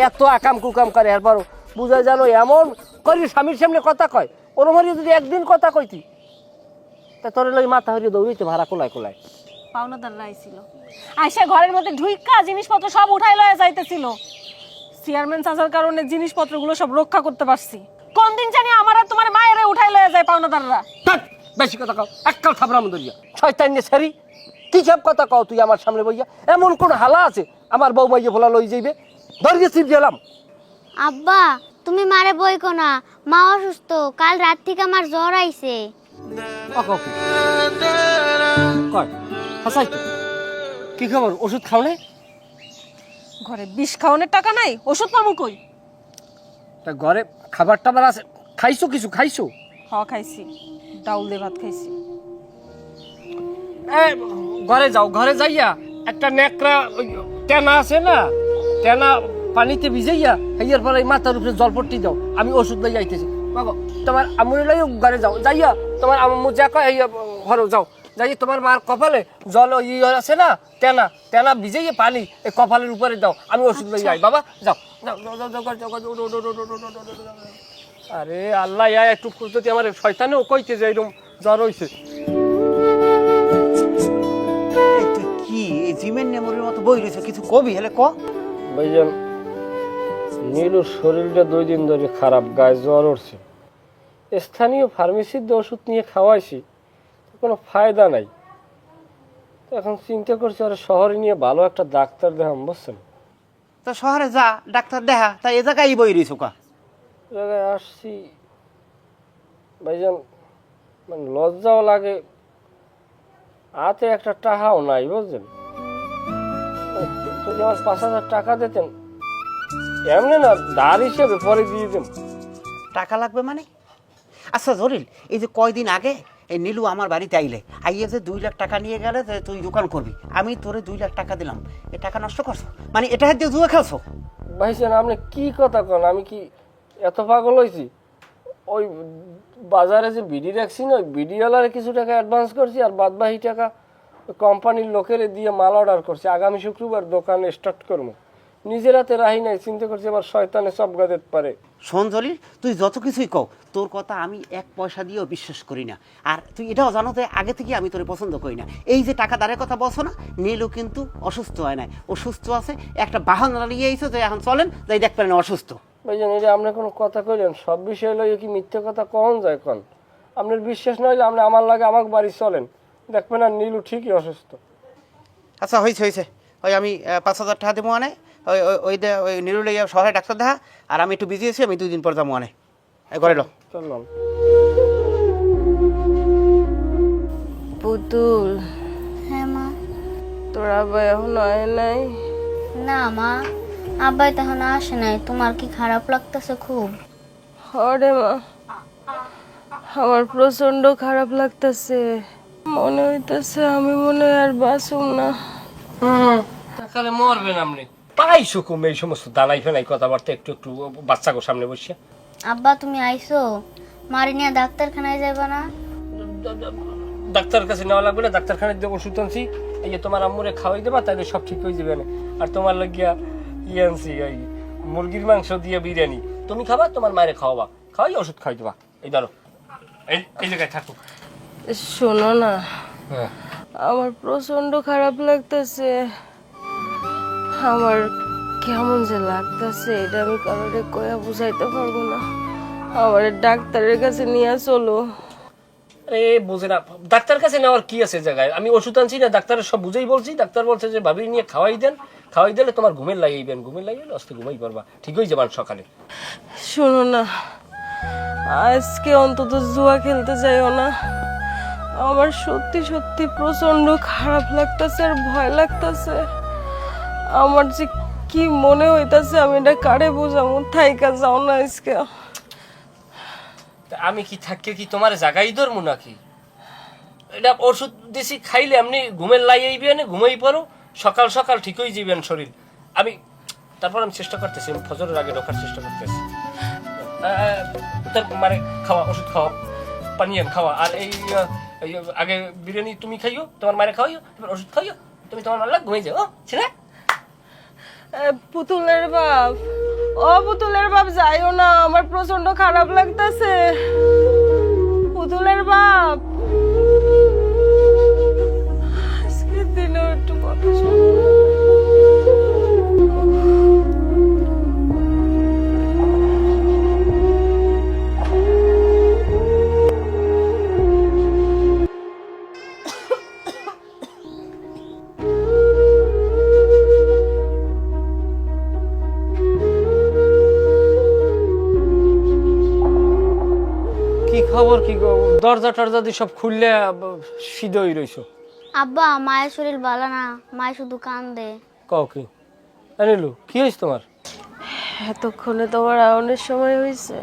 S3: এত আকাম কুকাম করে, এরপরও বুঝা জানো এমন করি স্বামীর সামনে কথা কয়। ওর মারিয়ে যদি একদিন কথা কইতি, তা তোর লই মাথা হরিয়ে দৌড়িতে ভাড়া কোলায় কোলায়।
S2: পাওনাদাররা আইছিল, আইসা ঘরের মধ্যে ঢুইকা জিনিসপত্র সব উঠাই লয়ে যাইতেছিল। চেয়ারম্যান চাচার কারণে জিনিসপত্রগুলো সব রক্ষা করতে পারছি। কোন দিন জানি আমার আর তোমার মায়ের উঠাই লয়ে যায় পাওনাদাররা।
S3: বেশি কথা কও, এককাল থাপড়াম ধরিয়া, শয়তান নে সারি। কি সব কথা কও তুই আমার সামনে বইয়া? এমন কোন হালা আছে আমার বউ মাইয়ে ভোলা লই যাইবে? ধরিয়ে চিপ গেলাম।
S7: আব্বা তুমি মারে বইকো না, মা অসুস্থ, কাল রাত থেকে আমার জ্বর আইছে।
S3: কি খবর? ওষুধ খাও না?
S2: ঘরে বিষ খাওয়ানোর টাকা নাই, ওষুধ পাবো কই?
S3: তা ঘরে খাবার টাবার আছে, খাইছো? কিছু খাইছো?
S2: হ্যাঁ খাইছি, ডাউল দিয়ে ভাত খাইছি।
S3: ঘরে যাও, ঘরে যাইয়া একটা নেকড়া টেনা আছে না, টেনা পানিতে ভিজাইয়া হেয়ার পরে মাথার উপরে জলপট্টি দাও, আমি ওষুধ লই যাইতেছি। বাবা তোমার আম্মুরে লইও ঘরে যাও, যাইয়া তোমার আম্মু যা কয় হেয়া ঘরে যাও, যাই তোমার মার কপালে জল আছে না, তেনা তেনা ভিজাইয়া পানি এই কপালের উপরে দাও, আমি ওষুধ লই যাই। বাবা যাও যাও যাও যাও যাও যাও যাও, যাও, যাও, যাও, যাও, যাও, যাও, যাও। আরে আল্লাহ, একটু যদি আমার শয়তানেও কইতে যে এরকম জ্বর হইছে।
S4: এই তুই কি এই জিমের নেমরের মতো বই রয়েছে, কিছু কবি হেলে ক।
S3: ভাইজান, নীলুর শরীরটা 2 দিন ধরে খারাপ, গায়ে জ্বর উঠছে। স্থানীয় ফার্মেসিতে ওষুধ নিয়ে খাওয়াইছি, কোনো ফায়দা নাই। তো এখন চিন্তা করছি আর শহরে নিয়ে ভালো একটা ডাক্তার দেখাম, বুঝছেন?
S4: তো শহরে যা, ডাক্তার দেখা, তাই এ জায়গায় বই রয়েছে কা।
S3: জায়গায় আসছি ভাইজান, মানে লজ্জাও লাগে, হাতে একটা টাকাও নাই, বুঝলেন? যদি আমার 5,000 টাকা দিতেন, এমনি না ধার হিসেবে পরে দিয়ে দেন।
S4: টাকা লাগবে মানে? আচ্ছা জরিল, এই যে কয়দিন আগে এই নীলু আমার বাড়িতে আইলে, আইয়ে যে 2 লাখ টাকা নিয়ে গেলে যে তুই দোকান করবি, আমি তোরে 2 লাখ টাকা দিলাম, এ টাকা নষ্ট করছো? মানে এটা হাত দিয়ে জুয়া খেলছো?
S3: ভাইজান আপনি কি কথা কন, আমি কি এত পাগল হয়েছি? ওই বাজারে যে বিডি রাখছি না, ওই বিডিওয়ালারে কিছু টাকা অ্যাডভান্স করছি, আর বাদবাকি টাকা কোম্পানির লোকের দিয়ে মাল অর্ডার করছি। আগামী শুক্রবার দোকান স্টার্ট করবো। নিজের হাতে রাহি নাই, চিন্তা করছি আবার শয়তানে সব গাদের পারে।
S4: শোন জলিল, তুই যত কিছুই কও, তোর কথা আমি 1 পয়সা দিয়েও বিশ্বাস করি না। আর তুই এটাও জানো যে আগে থেকে আমি তোরে পছন্দ করি না। এই যে টাকা দাঁড়ের কথা বলছো না, নীলু কিন্তু অসুস্থ হয় নাই, ও সুস্থ আছে। একটা বাহানা নিয়ে আইছো যে এখন চলেন, যাই দেখ পারেন অসুস্থ।
S3: ভাইজান এটা আপনি কোনো কথা কইলেন? সব বিষয় লইয়ে কি মিথ্যে কথা কখন যায় কন? আপনার বিশ্বাস না হইলে আপনি আমার লাগে আমার বাড়ি চলেন, দেখবেন আর নীলু ঠিকই অসুস্থ।
S4: আচ্ছা হয়েছে হয়েছে, ওই আমি 5,000 টাকা দেবো আনে, ওই ওই ওই দে ওই নীলু লইয়া শহরে ডাক্তার দেখা। আর আমি একটু বিজি আছি, আমি 2 দিন পর যাবো আনে। ঘরে লো।
S3: চললাম।
S2: পুতুল,
S7: হ্যাঁ মা।
S2: তোর আব্বা এখন হয় নাই?
S7: না মা, আব্বাই তখন আসে নাই। তোমার কি খারাপ লাগতেছে খুব?
S2: হরে মা, আমার প্রচন্ড খারাপ লাগতেছে। মনে হইতেছে আমি মনে হয় আর বাঁচুম না।
S3: তাহলে মরবেন আপনি। পাইছো কমে এই সমস্ত দালাই ফেলাই কথাবার্তা, একটু একটু বাচ্চাকে সামনে বসিয়া।
S7: আব্বা তুমি আইছো, মারি নিয়ে ডাক্তারখানায় যাবে না?
S3: ডাক্তার কাছে নেওয়া লাগবে না, ডাক্তারখানায় দিয়ে ওষুধ আনছি, এই যে তোমার আম্মুরে খাওয়াই দেবা, তাহলে সব ঠিক হয়ে যাবে না। আর তোমার লাগিয়া ইয়ে আনছি, ওই মুরগির মাংস দিয়ে বিরিয়ানি, তুমি খাবা, তোমার মায়ের খাওয়াবা, খাওয়াই ওষুধ খাওয়াই দেবা। এই ধরো, এই জায়গায় থাকো।
S2: শোনো না,
S3: হ্যাঁ
S2: আমার প্রচন্ড খারাপ লাগতেছে। আমার কেমন যে লাগতেছে এটা আমি কারোরে কয়া বুঝাইতে পারবো না। আমার ডাক্তারের কাছে নিয়ে চলো।
S3: আরে বুঝে না, ডাক্তার কাছে নেওয়ার কি আছে জায়গায়? আমি ওষুধ আনছি না, ডাক্তারের সব বুঝেই বলছি। ডাক্তার বলছে যে ভাবি নিয়ে খাওয়াই দেন, খাওয়াই দিলে তোমার ঘুমের লাগাইবেন, ঘুমের লাগাইলে অস্তে ঘুমাই পারবা, ঠিক হয়ে যাবেন সকালে।
S2: শোনো না, আজকে অন্তত জুয়া খেলতে যাইও না। আমার সত্যি সত্যি প্রচন্ড খারাপ লাগতেছে আর ভয় লাগতেছে। আমার যে কি মনে হইতাছে আমি এটা কারে বোঝাবো। থাইকা যাও না আজকে।
S3: আমি কি থাকতে কি তোমার জায়গায় ধরবো নাকি? এটা ওষুধ দিছি, খাইলে আপনি ঘুমের লাগাইবেন, ঘুমাই পড়ো, সকাল সকাল ঠিক হয়ে যাবেন শরীর। আমি তারপর আমি চেষ্টা করতেছি, আমি ফজরের আগে ঢোকার চেষ্টা করতেছি। তার মানে খাওয়া, ওষুধ খাওয়া, পানীয় খাওয়া, আর এই আগে বিরিয়ানি তুমি খাইও, তোমার মায়ের খাওয়াইও, এবার ওষুধ খাইও, তুমি তোমার মাল্লা ঘুমাই যাও। ছেলে
S2: পুতুলের বাপ, ও পুতুলের বাপ যাইও না, আমার প্রচন্ড খারাপ লাগতেছে। পুতুলের বাপ, আজকের দিনেও একটু কথা শোনো।
S3: খবর কি গো? দরজা টরজা দিয়ে সব খুললে সিধই রইছো।
S7: আব্বা মায়ের শরীর ভালো না, মায় শুধু কান্দে।
S3: কও কি? আনিলু কি হইছে তোমার?
S2: এতক্ষণে তোমার আউনের সময় হয়েছে?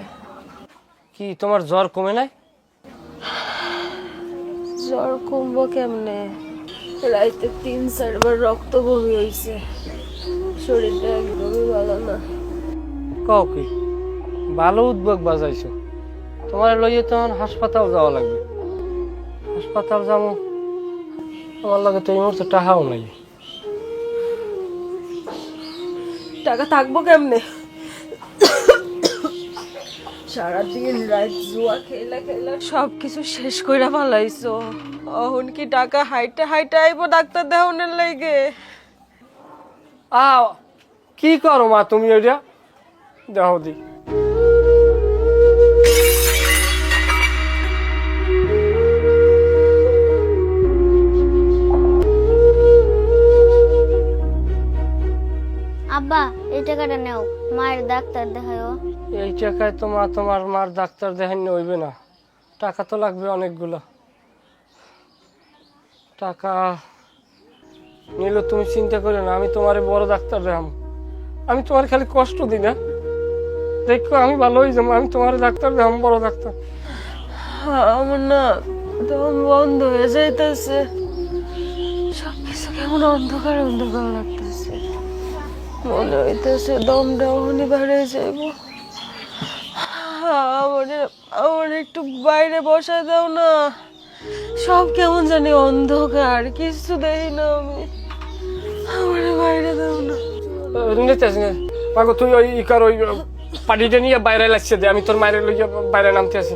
S3: কি তোমার জ্বর কমে নাই?
S2: জ্বর কমবো কেমনে? রাইতে 3-4 বার রক্ত বমি হয়েছে। শরীরটা একদমই ভালো না।
S3: কও কি ভালো উদ্যোগ বাজাইছো, তোমার লইয়ে তো এখন হাসপাতাল যাওয়া লাগবে। হাসপাতাল যাবো, আমার লাগে তো এই মুহূর্তে টাকাও নাই।
S2: টাকা থাকবো কেমনে? সারাদিন রাত জুয়া খেলা খেলা সব কিছু শেষ কইরা ফেলাইছো। অহন কি টাকা হাইটে হাইটে আইবো ডাক্তার দেখানোর লাগে?
S3: কি করো মা তুমি ওইটা দেহ দি।
S7: আব্বা এই টাকাটা নেও, মায়ের ডাক্তার দেখায়ও।
S3: এই টাকায় তো মা তোমার মার ডাক্তার দেখাইনি হইবে না, টাকা তো লাগবে অনেকগুলো। টাকা নিলে তুমি চিন্তা করো না, আমি তোমার বড় ডাক্তার দেখাম। আমি তোমার খালি কষ্ট দিই না, দেখো আমি ভালো হয়ে যাবো। আমি তোমার ডাক্তার দেখাম, বড় ডাক্তার।
S2: আমার না দম বন্ধ হয়ে যাইতেছে, সবকিছু কেমন অন্ধকার অন্ধকার লাগতেছে। মনে হইতেছে দমটা ওখানে বেড়ে যাইব। আমার একটু বাইরে বসা দাও না, সব কেমন জানি অন্ধকার, কিছু দেখি না আমি। আমার বাইরে দাও না।
S3: নিতেছি না মাগো, তুই ওই ইকার ওই পাটিটা নিয়ে বাইরে লাগছে দে, আমি তোর মায়ের লইয়া বাইরে নামতে আসি।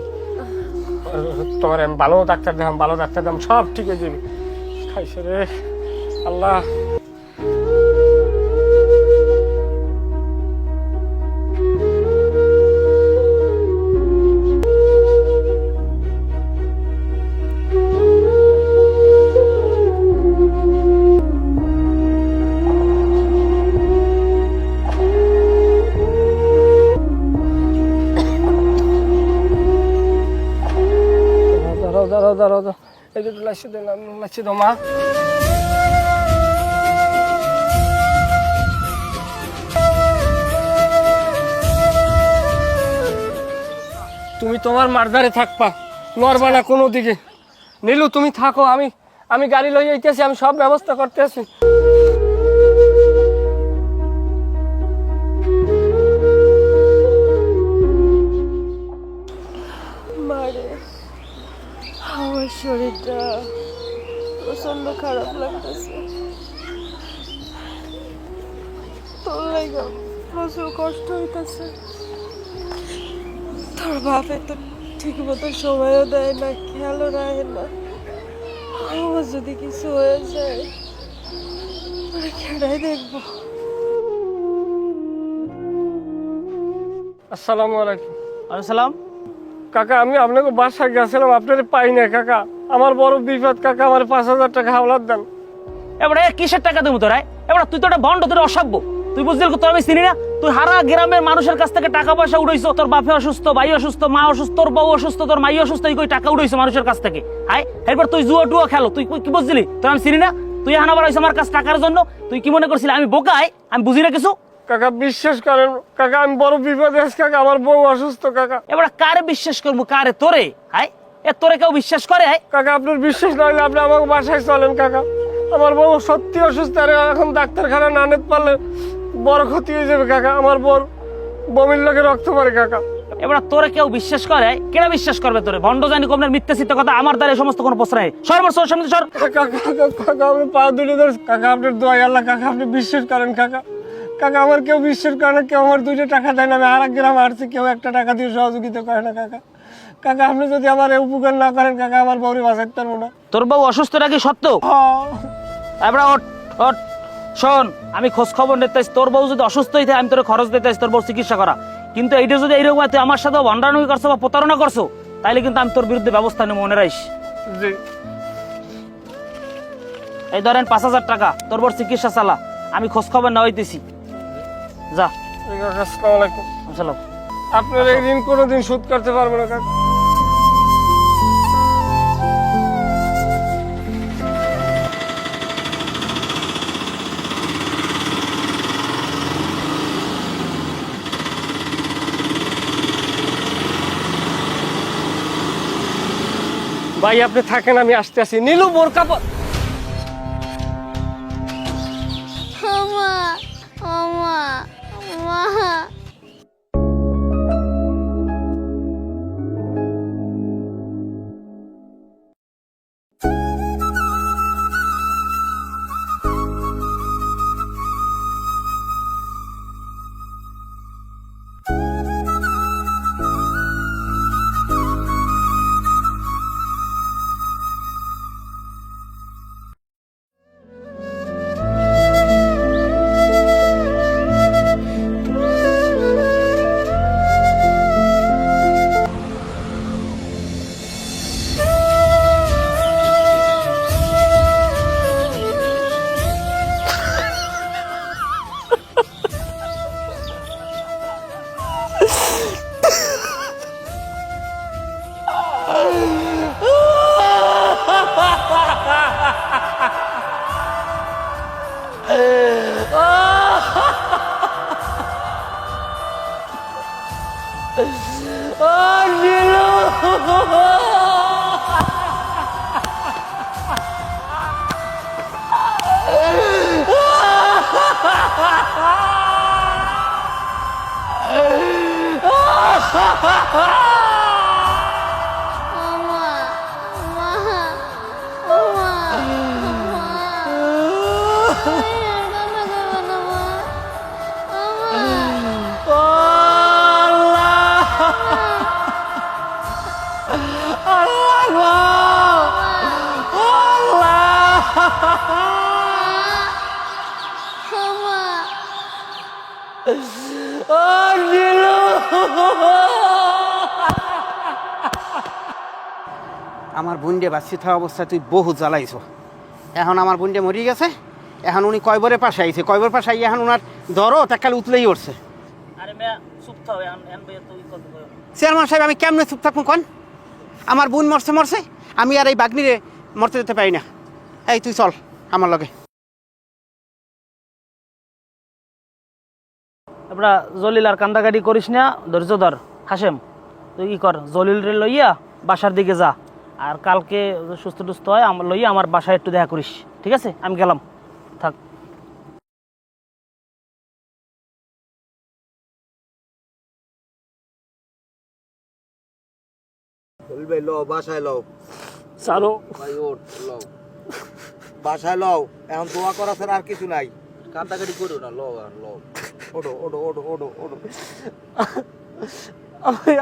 S3: তোমার আমি ভালো ডাক্তার দেখাম, ভালো ডাক্তার দেখাম, সব ঠিক হয়ে যাবে। খাইছে রে আল্লাহ। দাঁড়াও, এই যে লাইছে দিলাম, লাইছে দাও মা। তুমি তোমার মারদারে থাকবা, নড়বা না কোনো দিকে। নীলু তুমি থাকো, আমি গাড়ি লই যাইতেছি, আমি সব ব্যবস্থা করতে আছি।
S2: মারে আমার শরীরটা প্রচন্ড খারাপ লাগতেছে, তোর লাগে প্রচুর কষ্ট হইতেছে। তোর বাপে তো ঠিক মতো সময়ও দেয় না, খেয়ালও রাখে না। আমার যদি কিছু হয়ে যায় খেড়াই দেখবো।
S3: আসসালামু আলাইকুম।
S9: আসসালাম।
S3: কাকা আমি আপনাকে বাসায় গেছিলাম, আপনারে পাই না কাকা। আমার বড় বিপদ কাকা, আমার 5,000 টাকা হাওলাত দেন।
S9: এবারে কিসের টাকা দেবো তোরা? এবার তুই তো একটা ভণ্ড, তোর অসভ্য। তুই বুঝলি তোর আমি চিনি না? তুই হারা গ্রামের মানুষের কাছ থেকে টাকা পয়সা উড়াইছো। তোর বাপে অসুস্থ, ভাই অসুস্থ, মা অসুস্থ, তোর বউ অসুস্থ, তোর মাই অসুস্থ, তুই টাকা উড়াইছো মানুষের কাছ থেকে। হাই এরপর তুই জুয়া টুয়া খেলো, তুই কি বুঝলি? তোর আমি চিনি না? তুই হানা বাড়াইছো আমার কাছে টাকার জন্য। তুই কি মনে করছিলি আমি বোকাই? আমি বুঝি না কিছু।
S3: কাকা বিশ্বাস করেন কাকা, আমি বড় বিপদে আছি কাকা, আমার বউ অসুস্থ কাকা।
S9: এবার কারে বিশ্বাস করবো? কারে? তোরে? হাই এ তোরে কেউ বিশ্বাস করে?
S3: কাকা আপনার বিশ্বাস না হলে আপনি আমাকে বাসায় চলেন কাকা। আমার বউ সত্যি অসুস্থ, আর এখন ডাক্তারখানা না নিতে পারলে বড় ক্ষতি হয়ে যাবে কাকা। আমার বউর বমির লোকে রক্ত পড়ে কাকা।
S9: এবার তোরে কেউ বিশ্বাস করে? কেনা বিশ্বাস করবে তোরে? ভণ্ড জানি কমনের মিথ্যা চিত্ত কথা, আমার দ্বারা এই সমস্ত কোনো প্রশ্ন নেই। সর্বস্ব সামনে সর।
S3: কাকা কাকা কাকা আপনি পা দুটো ধরে কাকা, আপনার দোয়া আল্লাহ কাকা, আপনি বিশ্বাস করেন কাকা। কাকা আমার কেউ বিশ্বাস করে না, কেউ আমার 2টা টাকা দেয় না। আমি আর এক গ্রামে আসছি, কেউ 1টা টাকা দিয়ে সহযোগিতা করে না কাকা। কাকা আপনি যদি আমার উপকার না করেন কাকা, আমার বউরে বাঁচাতে পারবো না।
S9: তোর বউ অসুস্থ নাকি সত্য? এবার ওঠ ওঠ, শোন আমি খোঁজ খবর নিতে। তোর বউ যদি অসুস্থ হইতে আমি তোর খরচ দিতে, তোর বউ চিকিৎসা করা। কিন্তু এইটা যদি এইরকম তুই আমার সাথে ভণ্ডামি করছো বা প্রতারণা করছো, তাইলে কিন্তু আমি তোর বিরুদ্ধে ব্যবস্থা নেব, মনে রাখিস।
S3: জি।
S9: এই ধরেন 5,000 টাকা, তোর বউ চিকিৎসা চালা। আমি খোঁজ খবর না হইতেছি, যা।
S3: আসসালামু আলাইকুম।
S9: আসসালাম।
S3: আপনার এই ঋণ কোনোদিন শোধ করতে পারবো না কাকা। ভাই আপনি থাকেন, আমি আসতে আসি। নীলু বোরকা
S7: আমা মা
S4: আমার বোনডে বাঁচি থাকা অবস্থায় তুই বহু জ্বালাইছ। এখন আমার বোনডে মরি গেছে, এখন উনি কয়বরে পাশে আইছে, কয়বর পাশে আইয়ে এখন ওনার দরও তাকালে উতলেই উঠছে।
S9: আরে মেয়া চুপ থাও এখন ভাই তুই কত কই
S4: চেয়ারম্যান সাহেব, আমি কেমনে চুপ থাকুন কন? আমার বোন মরছে মরছে, আমি আর এই বাগনিরে মরতে যেতে পারি না। এই তুই চল আমার লগে।
S9: আমরা জলিল আর কান্দাকাটি করিস না, ধৈর্য ধর। হাসেম তুই কি কর, জলিল রে লইয়া বাসার দিকে যা, আর কালকে সুস্থ টুস্থ হয় আমার লইয়া আমার বাসায় একটু দেখা করিস, ঠিক আছে? আমি গেলাম, থাক।
S6: ভাই লও, বাসায় লও
S9: চালো
S6: ভাই, ওঠ লও, বাসায় লও। এখন দোয়া করা ছাড়া আর কিছু নাই, কান্দাকাটি করো না, লও আর লও। ওঠো ওঠো ওঠো ওঠো ওঠো।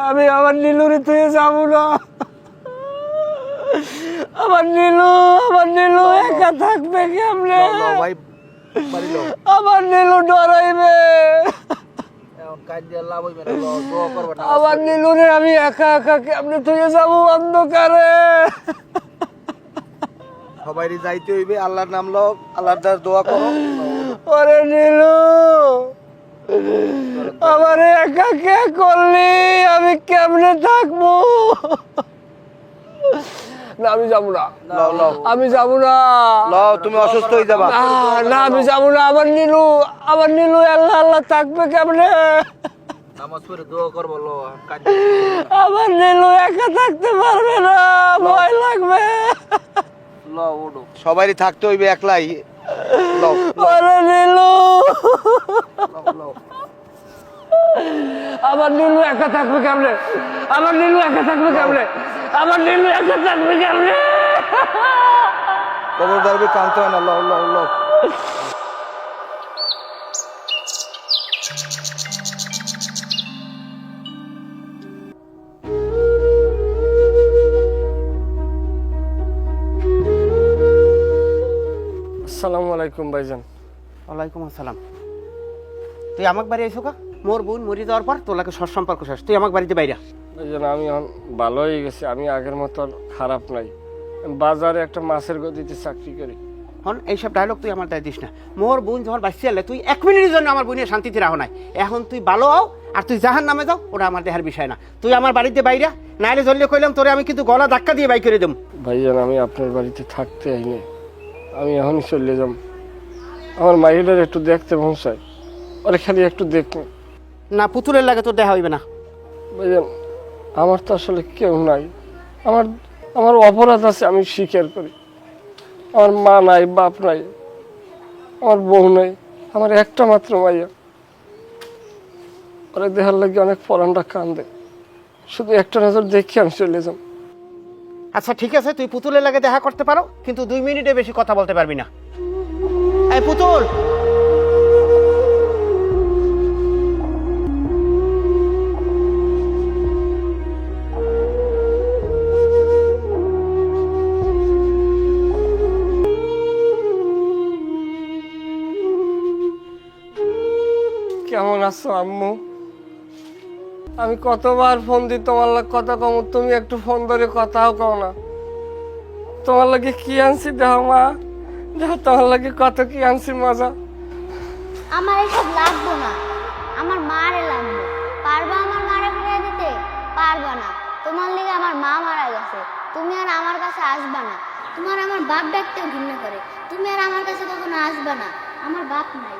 S3: আমি আমার নীলুরে তুই যাবো না, আমার নীলু একা থাকবে কেমনে?
S6: লও ভাই, বাড়ি লও।
S3: আমার নীলু ডরাইবে,
S6: এখন কাজ দিয়ে লাভ হইবে না, লও, দোয়া করবে না।
S3: আমার নীলুরে আমি একা একা কেমনে তুই যাবো অন্ধকারে?
S6: সবাইরই যাইতে হইবে, আল্লাহর নাম লও, আল্লাহর দ্বারা দোয়া করো।
S3: ওরে নীলু, আমার একা কে করলি, আমি কেমনে থাকবো? না আমি যাবো না,
S6: লও লও
S3: আমি যাবো না,
S6: লও, তুমি অসুস্থ হয়ে যাবা।
S3: না আমি যাবো না। আমার নীলু আল্লাহ আল্লাহ থাকবে কেমনে?
S6: নামাজ পড়ে দোয়া করবো, লও কাজ।
S3: আমার নীলু একা থাকতে পারবে না, ভয় লাগবে।
S6: লও ওঠো, সবাইরই থাকতে হইবে, একলাই লও
S3: ওরে নীলু,
S6: লও।
S3: আমার নীলু একা থাকবে কেমনে? আমার নীলু একা থাকবে কেমনে? আমার নীলু একা থাকবে কেমনে?
S6: কবর দাঁড়বে, কানতে হয় না, লও লও লও।
S3: আসসালামু আলাইকুম ভাইজান।
S4: ওয়ালাইকুম আসসালাম। তুই আমাকে বাড়ি আইসো কা? মোর বোন মরি যাওয়ার পর তোর লাগে সৎ সম্পর্ক শেষ, তুই আমাকে বাড়িতে বাইরা।
S3: ভাইজান আমি এখন ভালো হয়ে গেছি, আমি আগের মতো আর খারাপ নাই। বাজারে একটা মাছের গদিতে চাকরি করি।
S4: হন এইসব ডায়লগ তুই আমার দায় দিস না। মোর বোন যখন বাঁচতে এলে তুই 1 মিনিটের জন্য আমার বোনের শান্তিতে রাখো নাই। এখন তুই ভালো হও আর তুই জাহান নামে যাও, ওটা আমার দেহার বিষয় না। তুই আমার বাড়িতে বাইরা, নাইলে জল্লে কইলাম তোরে আমি কিন্তু গলা ধাক্কা দিয়ে বাই করে দেব।
S3: ভাইজান আমি আপনার বাড়িতে থাকতে আইনি, আমি এখনই চলে যাব। আমার মাইলের একটু দেখতে মন চাই, ওরে খালি একটু দেখুন
S4: না, পুতুলের লাগে তোর দেখা হইবে না।
S3: ভাইজান। আমার তো আসলে কেউ নাই, আমার অপরাধ আছে, আমি স্বীকার করি। আমার মা নাই, বাপ নাই, আমার বউ নাই, আমার একটা মাত্র মাইয়া। ওরা দেখার লাগে অনেক পরানটা কান্দে, শুধু একটা নজর দেখি আমি চলে যাব।
S4: আচ্ছা ঠিক আছে, তুই পুতুলের লাগে দেখা করতে পারো, কিন্তু 2 মিনিটে বেশি কথা বলতে পারবি না। এই পুতুল,
S3: কেমন আছো আম্মু? আমি কতবার ফোন দিই তোমার লাগে কথা কম, তুমি একটু ফোন ধরে কথাও কও না। তোমার লাগে কি আনছি দেখো মা, দেখো তোমার লাগে কত কি আনছি মজা।
S7: আমার এসব লাগবো না, আমার মারে লাগবে। পারবা আমার মারে ফিরে দিতে? পারবা না, তোমার লিগে আমার মা মারা গেছে। তুমি আর আমার কাছে আসবা না। তোমার আমার বাপ ডাকতেও ঘৃণা করে। তুমি আর আমার কাছে কখনো আসবা না, আমার বাপ নাই।